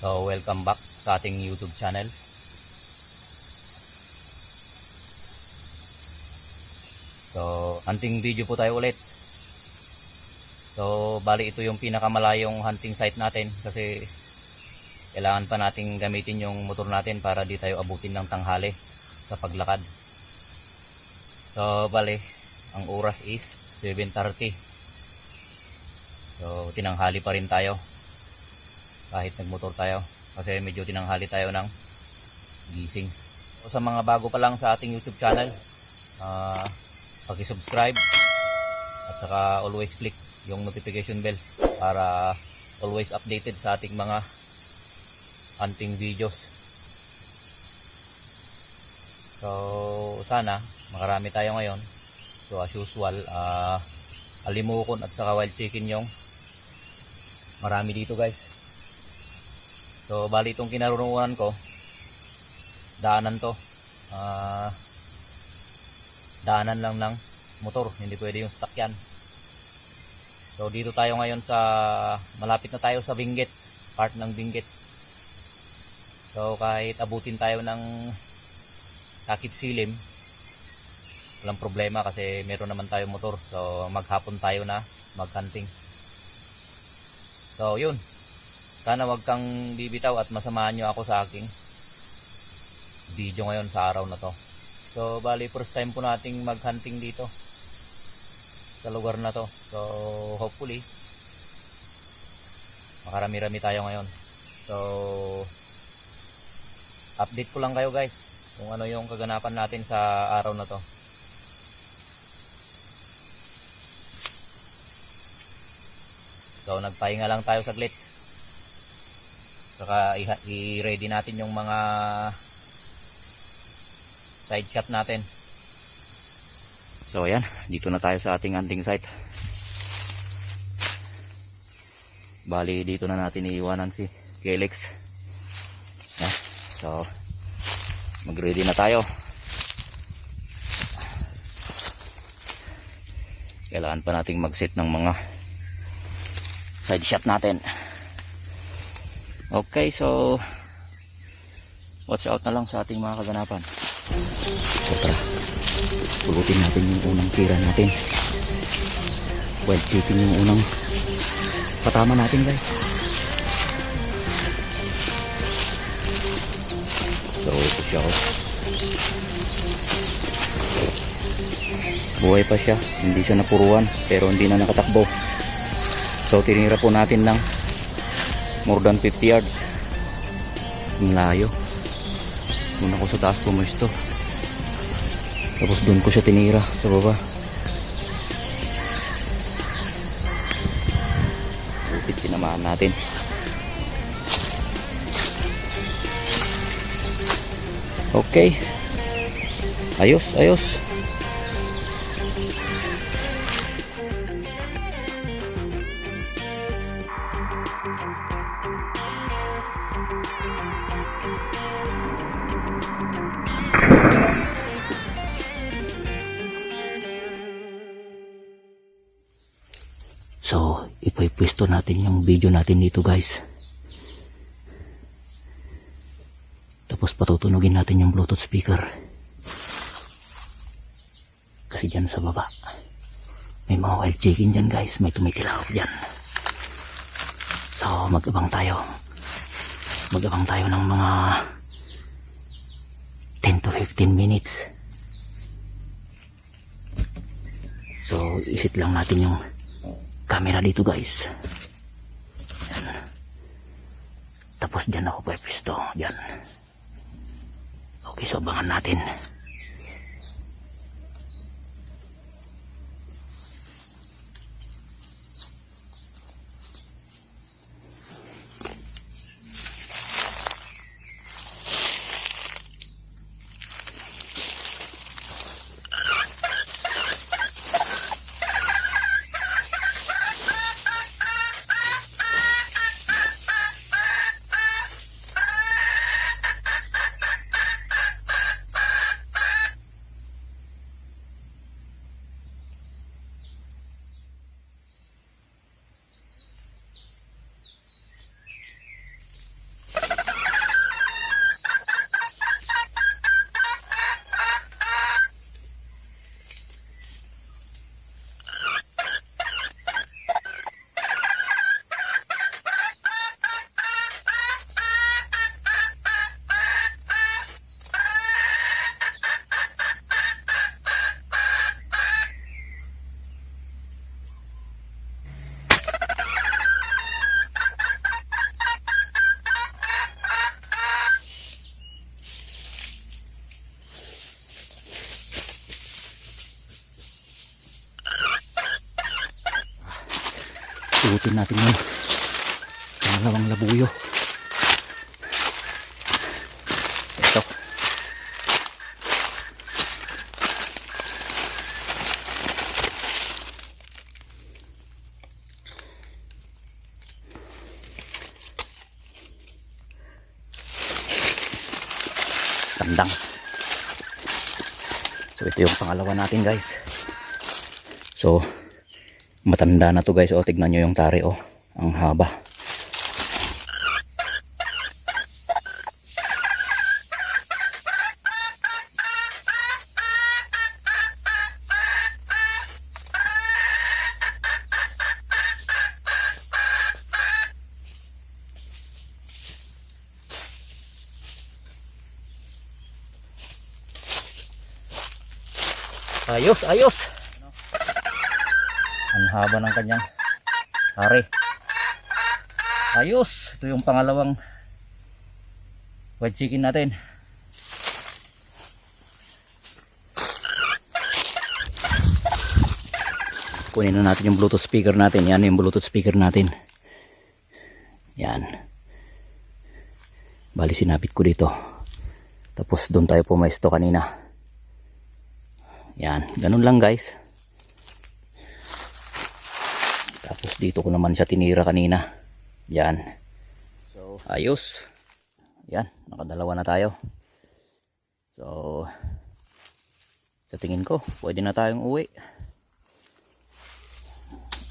So welcome back sa ating YouTube channel. So hunting video po tayo ulit. So bali ito yung pinakamalayong hunting site natin kasi kailangan pa nating gamitin yung motor natin para di tayo abutin ng tanghali sa paglakad. So bali ang oras is 7:30. So tinanghali pa rin tayo kahit nagmotor tayo kasi medyo tinanghali tayo ng gising. So, sa mga bago pa lang sa ating YouTube channel, paki-subscribe at saka always click yung notification bell para always updated sa ating mga hunting videos. So sana makarami tayo ngayon. So as usual, alimukon at saka wild chicken yung marami dito, guys. So bali itong kinaroroonan ko, daanan to, daanan lang ng motor, hindi pwede yung sasakyan. So dito tayo ngayon sa, malapit na tayo sa Benguet, part ng Benguet. So kahit abutin tayo ng Takip Silim, walang problema kasi meron naman tayong motor. So maghapon tayo na mag-hunting. So yun, sana wag kang bibitaw at masamahan nyo ako sa aking video ngayon sa araw na to. So bali first time po nating mag-hunting dito sa lugar na to. So hopefully makarami-rami tayo ngayon. So update ko lang kayo, guys, kung ano yung kaganapan natin sa araw na to. So nagpahinga lang tayo saglit. Saka i-ready natin yung mga side shot natin. So ayan, dito na tayo sa ating hunting site. Bali dito na natin iiwanan si Kelix. So mag-ready na tayo. Kailangan pa nating mag-set ng mga side shot natin. Okay, so watch out na lang sa ating mga kaganapan. So tara, pulutin natin yung unang tira natin. Wild chicken yung unang patama natin, guys. So ito siya, buhay pa siya, hindi siya napuruan pero hindi na nakatakbo. So tinira po natin ng more than 50 yards. Ang layo. Doon ako sa taas pumuesto, tapos doon ko siya tinira sa baba. Lupit tinamaan natin. Okay, ayos, ayos. So, ipipwesto natin yung video natin dito, guys. Tapos patutunugin natin yung Bluetooth speaker. Kasi dyan sa baba, may mga wild chicken dyan, guys. May tumitilawak dyan. So, mag-abang tayo. Mag-abang tayo ng mga 10 to 15 minutes. So, isit lang natin yung camera dito, guys. Yan. Tapos dyan ako pwesto. Dyan. Okay, so abangan natin. Suotin natin yung pangalawang labuyo. Ito. Tandang. So ito yung pangalawa natin guys. So matanda na to guys. O tignan nyo yung tari o. Ang haba. Ayos, ayos. Ang haba ng kanyang tari. Ayos. Ito yung pangalawang white chicken natin. Kunin na natin yung Bluetooth speaker natin. Yan yung Bluetooth speaker natin. Yan. Bali sinapit ko dito. Tapos doon tayo pumesto kanina. Yan, ganun lang guys. Tapos dito ko naman siya tinira kanina. Yan. So, ayos. Yan, nakadalawa na tayo. So, sa tingin ko, pwede na tayong uwi.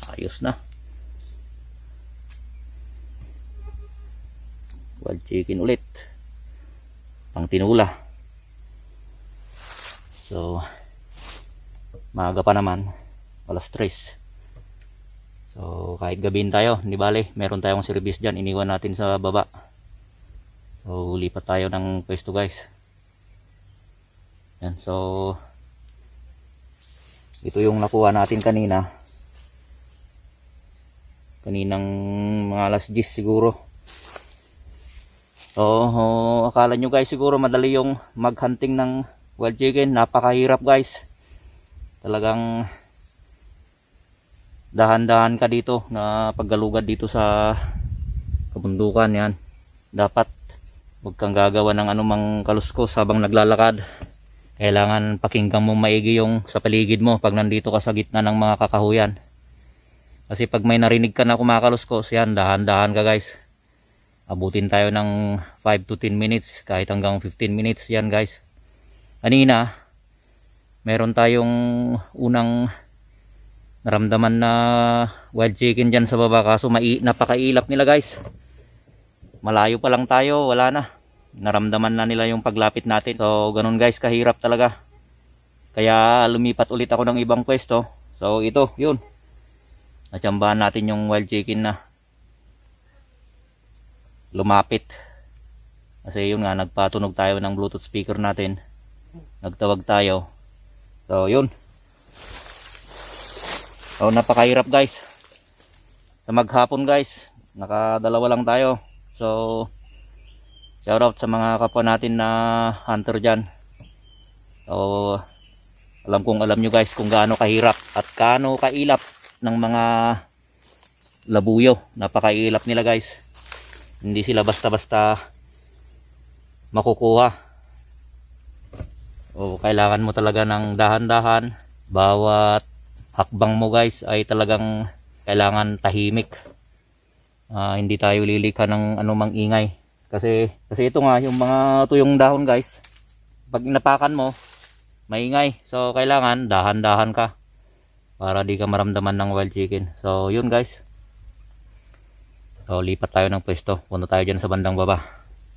Ayos na. Wild chicken ulit. Pang tinula. So, maaga pa naman, alas 3. So kahit gabihin tayo, hindi bale, meron tayong service dyan, iniwan natin sa baba. So lipat tayo ng pwesto guys. Yan, so ito yung nakuha natin kanina. Kaninang mga alas 10 siguro. So akala nyo guys siguro madali yung maghunting ng wild chicken. Napakahirap guys. Talagang dahan-dahan ka dito na paggalugad dito sa kabundukan. Yan, dapat huwag kang gagawa ng anumang kaluskos habang naglalakad. Kailangan pakinggan mo maigi yung sa paligid mo pag nandito ka sa gitna ng mga kakahuyan. Kasi pag may narinig ka na kumakaluskos, yan, dahan-dahan ka guys. Abutin tayo ng 5 to 10 minutes, kahit hanggang 15 minutes yan guys. Kanina meron tayong unang naramdaman na wild chicken dyan sa baba, kaso napakailap nila guys. Malayo pa lang tayo, wala na. Naramdaman na nila yung paglapit natin. So ganun guys, kahirap talaga. Kaya lumipat ulit ako ng ibang pwesto. So ito, yun. Natsambahan natin yung wild chicken na lumapit. Kasi yun nga, nagpatunog tayo ng Bluetooth speaker natin. Nagtawag tayo. So yun. So napakahirap guys. Sa maghapon guys, nakadalawa lang tayo. So shout out sa mga kapwa natin na hunter dyan. So alam kong alam nyo guys kung gaano kahirap at gaano kailap ng mga labuyo. Napakailap nila guys. Hindi sila basta-basta makukuha. O kailangan mo talaga ng dahan-dahan. Bawat hakbang mo guys ay talagang kailangan tahimik. Hindi tayo lilikha ng anumang ingay. Kasi ito nga, yung mga tuyong dahon guys, pag inapakan mo, maingay. So kailangan dahan-dahan ka para di ka maramdaman ng wild chicken. So yun guys. So lipat tayo ng pwesto. Punta tayo dyan sa bandang baba.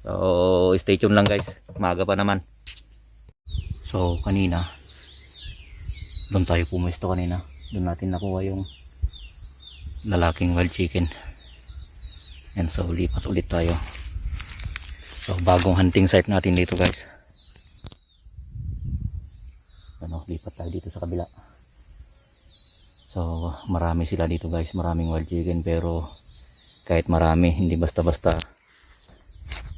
So stay tuned lang guys. Maaga pa naman. So kanina, doon tayo pumuesto kanina. Doon natin nakuha yung lalaking wild chicken. And so lipat ulit tayo. So bagong hunting site natin dito guys. Ano, lipat tayo dito sa kabila. So marami sila dito guys, maraming wild chicken, pero kahit marami, hindi basta-basta,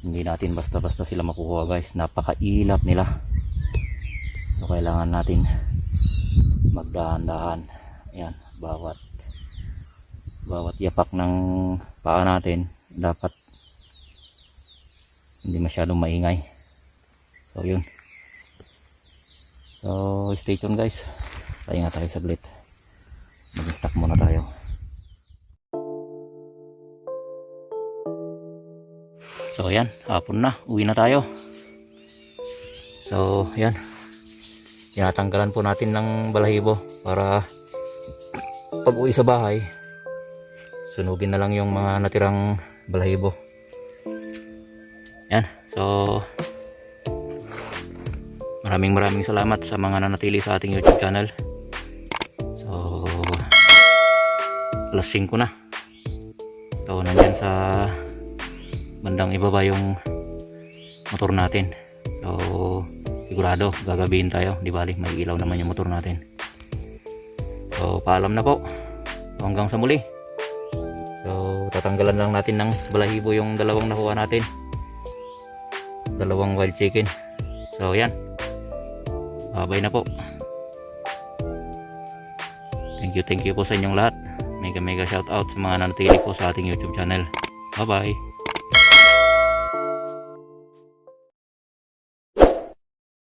hindi natin basta-basta sila makukuha guys. Napakailap nila. So kailangan natin magdahan-dahan. Ayan, bawat bawat yapak ng paa natin dapat hindi masyadong maingay. So yun, so stay tuned guys, tayo nga tayo saglit, mag-stock muna tayo. So yan, hapon na, uwi na tayo. So yan, tinatanggalan po natin ng balahibo para pag uwi sa bahay sunugin na lang yung mga natirang balahibo. Yan, so maraming salamat sa mga nanatili sa ating YouTube channel. So alas 5 na, so nandyan sa bandang ibaba yung motor natin. So sigurado gagabihin tayo, di bali may ilaw naman yung motor natin. So paalam na po, hanggang sa muli. So tatanggalan lang natin ng balahibo yung dalawang nakuha natin, dalawang wild chicken. So yan, bye na po. Thank you po sa inyong lahat. Mega shout out sa mga nanatili po sa ating YouTube channel. Bye bye.